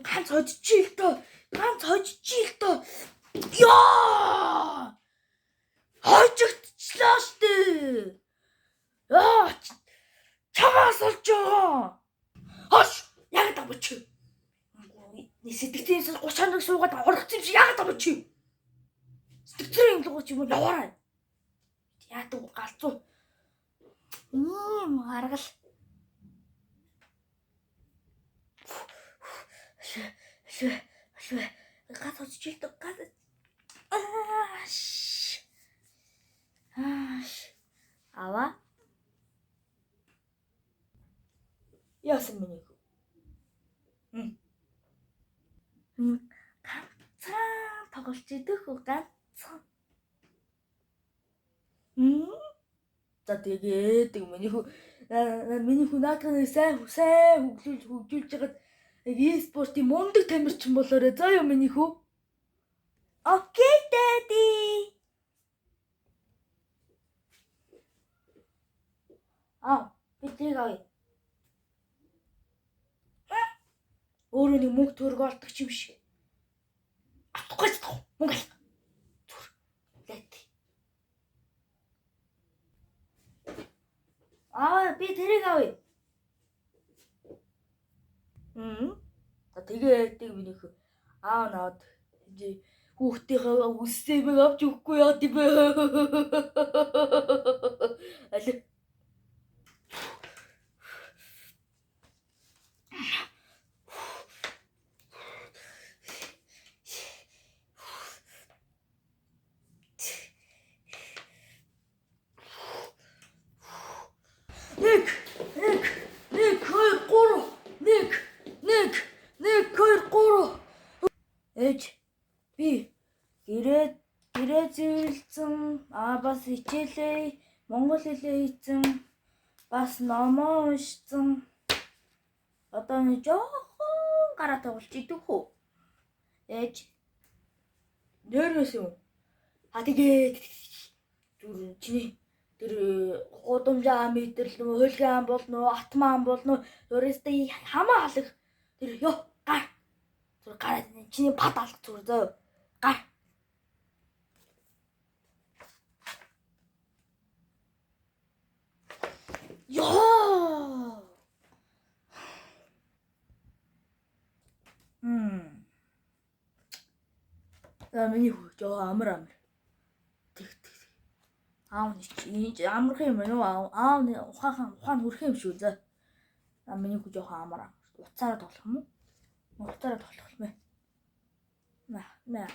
ганц хожиж л доо. Яа! Хожигдчихлаа штэ. Яа! Чамаас олж байгаа. Хош! Яг давч. Сэтгцээс 30 хоног суугаад оргоц юм шиг яг давч. Сэтгцэр юм л юм яваарай. Яадаг галзуу. Аргал. Гад очиж л гад. Ава. Яасан миний хүү. Ганцхан тоглож идэх үү ганцхан. За тэгээд миний хүү наадхын сайн хөгжүүлж хагаад e-спортын мундаг тамирчин болоорой. За юу миний хүү. Окей, daddy. Битэг авъя. Өөрөө нэг мөнгө төрөг олдог юм шиг. Атахгүй ч тав. Мөнгө алга. Зүр. Лэт. Би тэрийг авъя. Тэгээд миний хүү. Наад. Хүүхдийнхээ үсэйг авч өгөхгүй яа тийм бэ? Аль. Би гэрээ зэвэлсэн, бас хичээлээ монгол хэлээ хийсэн, бас номоо уншсан. Одоо нэг жоохон гараа тоглож идэх үү? Нэрвэс юм. Тэгээд зүр чиний тэр гудамжаа мэдрэл нөө хөлгөн болно, атман болно, юристы хамаа халах тэр ёо гар. Зүр гараа чиний пад алах зүр зөө. Гар. Яа. Миний хүү жоо амар. Тэг. Аав чи амарх юм байна уу? Аав ухаан хүрх юм шүү зэ. Миний хүү жоо амар. Уцаараа тоглох юм уу? Уцаараа тоглох юм бэ? Наа.